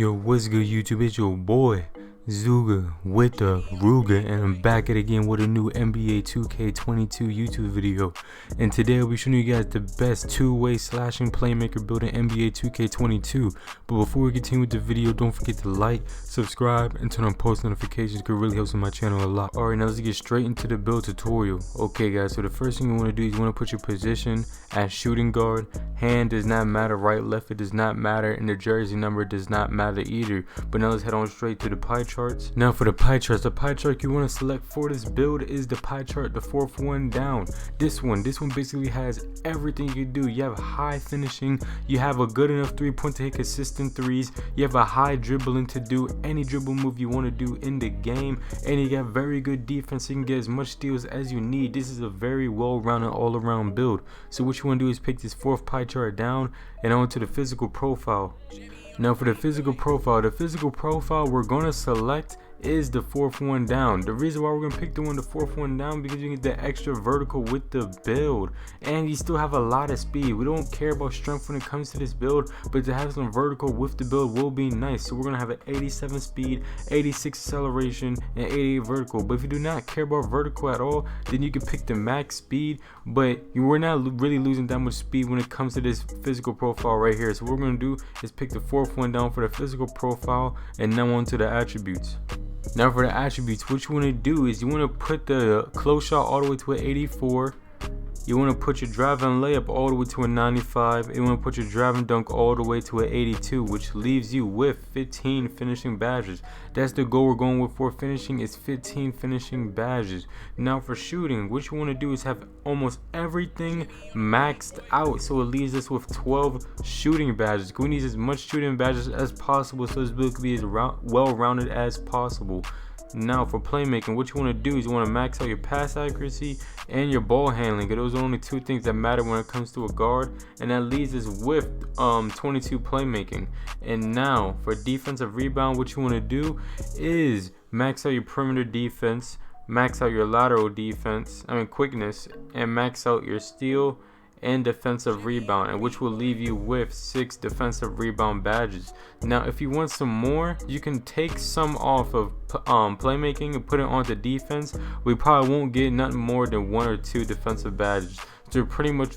Yo, what's good YouTube? It's your boy Zuga with the Ruga, and I'm back at it again with a new NBA 2K22 YouTube video. And today I'll be showing you guys the best two-way slashing playmaker build in NBA 2K22. But before we continue with the video, don't forget to like, subscribe, and turn on post notifications. It really helps my channel a lot. Alright, now let's get straight into the build tutorial. Okay guys, so the first thing you want to do is you want to put your position as shooting guard. Hand does not matter, right, left, it does not matter, and the jersey number does not matter either. But now let's head on straight to the pie charts. Now for the pie charts, the pie chart you want to select for this build is the pie chart, the fourth one down. This one basically has everything you can do. You have high finishing, you have a good enough 3-point to hit consistent threes, you have a high dribbling to do any dribble move you want to do in the game, and you got very good defense. You can get as much steals as you need. This is a very well-rounded all-around build. So what you want to do is pick this fourth pie chart down and on to the physical profile. Now for the physical profile we're going to select is the fourth one down. The reason why we're going to pick the fourth one down because you get the extra vertical with the build, and you still have a lot of speed. We don't care about strength when it comes to this build, but to have some vertical with the build will be nice. So we're going to have an 87 speed, 86 acceleration, and 88 vertical. But if you do not care about vertical at all, then you can pick the max speed, but we're not really losing that much speed when it comes to this physical profile right here. So what we're going to do is pick the fourth one down for the physical profile, and now on to the attributes. Now for the attributes, what you want to do is you want to put the close shot all the way to an 84. You want to put your drive and layup all the way to a 95. You want to put your drive and dunk all the way to an 82, which leaves you with 15 finishing badges. That's the goal we're going with for finishing, is 15 finishing badges. Now for shooting, what you want to do is have almost everything maxed out, so it leaves us with 12 shooting badges. We need as much shooting badges as possible so this build can be as well-rounded as possible. Now for playmaking, what you want to do is you want to max out your pass accuracy and your ball handling. Those are only two things that matter when it comes to a guard, and that leaves us with 22 playmaking. And now for defensive rebound, what you want to do is max out your perimeter defense, max out your lateral defense, quickness, and max out your steal and defensive rebound, and which will leave you with 6 defensive rebound badges. Now if you want some more, you can take some off of playmaking and put it onto defense. We probably won't get nothing more than 1 or 2 defensive badges. So we're pretty much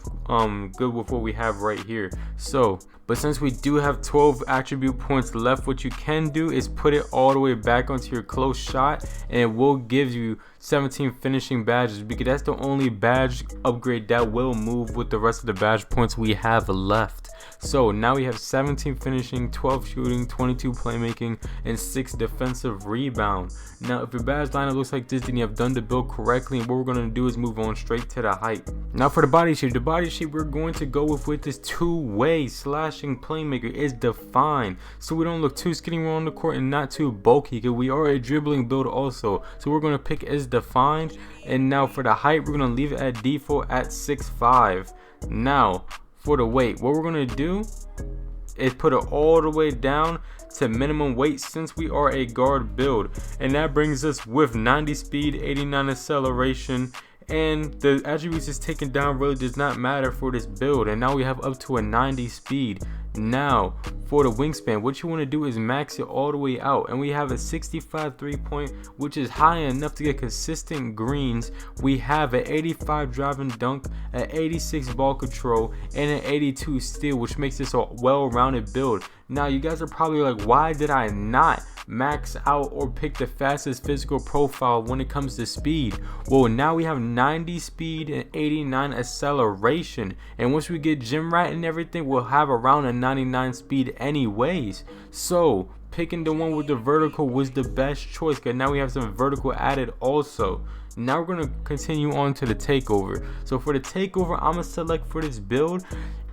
good with what we have right here. But since we do have 12 attribute points left, what you can do is put it all the way back onto your close shot, and it will give you 17 finishing badges, because that's the only badge upgrade that will move with the rest of the badge points we have left. So now we have 17 finishing, 12 shooting, 22 playmaking, and 6 defensive rebound. Now if your badge lineup looks like this, then you have done the build correctly, and what we're going to do is move on straight to the height. Now for the body shape, we're going to go with this two-way slashing playmaker is defined, so we don't look too skinny around the court and not too bulky, because we are a dribbling build also. So we're going to pick is defined. And now for the height, we're going to leave it at default at 6'5". Now for the weight, what we're going to do is put it all the way down to minimum weight, since we are a guard build, and that brings us with 90 speed, 89 acceleration, and the attributes is taken down really does not matter for this build. And now we have up to a 90 speed. Now for the wingspan, what you want to do is max it all the way out, and we have a 65 3-point, which is high enough to get consistent greens. We have an 85 drive and dunk, an 86 ball control, and an 82 steal, which makes this a well-rounded build. Now you guys are probably like, why did I not max out or pick the fastest physical profile when it comes to speed? Well, now we have 90 speed and 89 acceleration, and once we get gym rat and everything, we'll have around a 99 speed anyways. So picking the one with the vertical was the best choice, because now we have some vertical added also. Now we're going to continue on to the takeover. So for the takeover, I'm going to select for this build,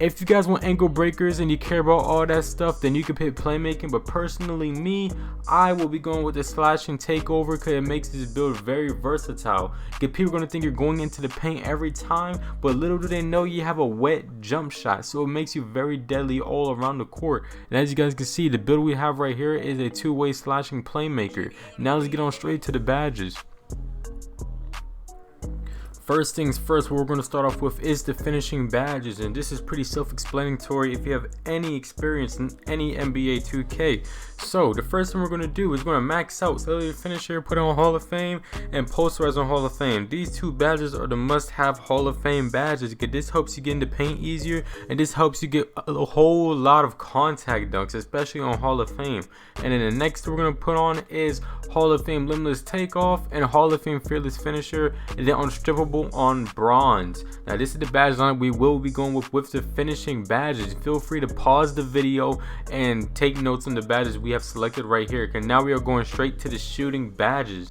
if you guys want ankle breakers and you care about all that stuff, then you can pick playmaking. But personally me, I will be going with the slashing takeover, because it makes this build very versatile. People are going to think you're going into the paint every time, but little do they know you have a wet jump shot, so it makes you very deadly all around the court. And as you guys can see, the build we have right here is a two-way slashing playmaker. Now let's get on straight to the badges. First things first, what we're going to start off with is the finishing badges, and this is pretty self-explanatory if you have any experience in any NBA 2K. So the first thing we're going to do is going to max out Celebrity Finisher, put on Hall of Fame, and Posterize on Hall of Fame. These two badges are the must-have Hall of Fame badges because this helps you get into paint easier, and this helps you get a whole lot of contact dunks, especially on Hall of Fame. And then the next we're going to put on is Hall of Fame Limitless Takeoff and Hall of Fame Fearless Finisher, and then Unstrippable on bronze. Now this is the badge line we will be going with the finishing badges. Feel free to pause the video and take notes on the badges we have selected right here, because now we are going straight to the shooting badges.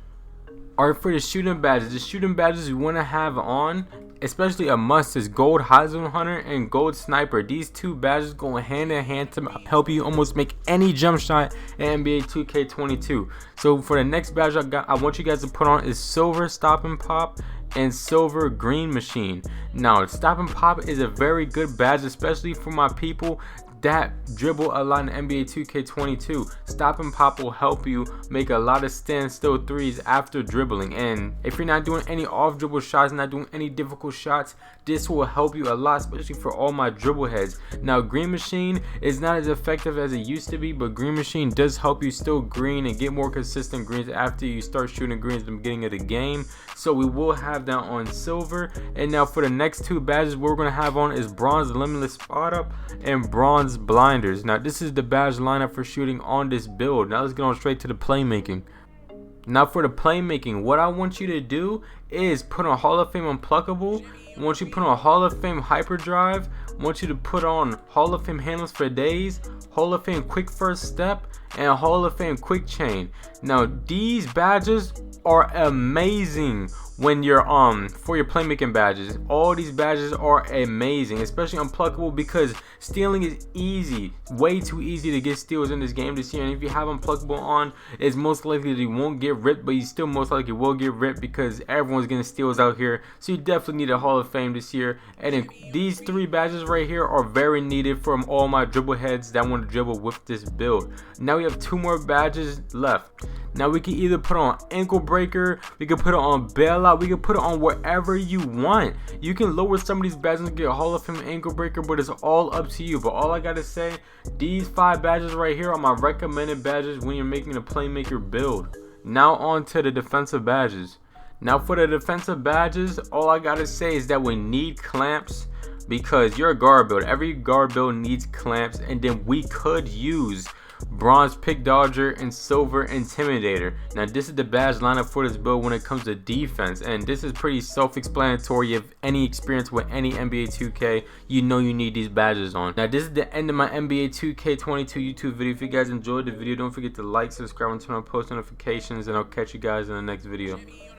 Alright, for the shooting badges we want to have on, especially a must, is Gold High Zone Hunter and Gold Sniper. These two badges go hand in hand to help you almost make any jump shot in NBA 2K22. So for the next badge I want you guys to put on is Silver Stop and Pop and Silver Green Machine. Now Stop and Pop is a very good badge, especially for my people that dribble a lot in NBA 2K22. Stop and Pop will help you make a lot of standstill threes after dribbling, and if you're not doing any off dribble shots, not doing any difficult shots, this will help you a lot, especially for all my dribble heads. Now Green Machine is not as effective as it used to be, but Green Machine does help you still green and get more consistent greens after you start shooting greens at the beginning of the game. So we will have that on Silver. And now for the next two badges we're going to have on is Bronze Limitless Spot Up and Bronze Blinders. Now this is the badge lineup for shooting on this build. Now let's get on straight to the playmaking. Now for the playmaking, what I want you to do is put on Hall of Fame Unpluckable. I want you to put on Hall of Fame Hyperdrive. I want you to put on Hall of Fame Handles for Days, Hall of Fame Quick First Step, and Hall of Fame Quick Chain. Now these badges are amazing when you're for your playmaking badges. All these badges are amazing, especially Unpluckable, because stealing is easy, way too easy to get steals in this game this year. And if you have Unpluckable on, it's most likely that you won't get ripped, but you still most likely will get ripped because everyone's getting steals out here. So you definitely need a Hall of Fame this year. And then these three badges right here are very needed from all my dribble heads that want to dribble with this build. Now we have two more badges left. Now we can either put on Ankle Breaker, we can put it on Bailout, we can put it on wherever you want. You can lower some of these badges and get a Hall of Fame Ankle Breaker, but it's all up to you. But all I gotta say, these 5 badges right here are my recommended badges when you're making a playmaker build. Now on to the defensive badges. Now for the defensive badges, all I gotta say is that we need clamps, because you're a guard build. Every guard build needs clamps, and then we could use Bronze Pick Dodger and Silver Intimidator. Now this is the badge lineup for this build when it comes to defense, and this is pretty self-explanatory. If any experience with any NBA 2K, you know you need these badges on. Now this is the end of my NBA 2K22 YouTube video. If you guys enjoyed the video, don't forget to like, subscribe, and turn on post notifications, and I'll catch you guys in the next video.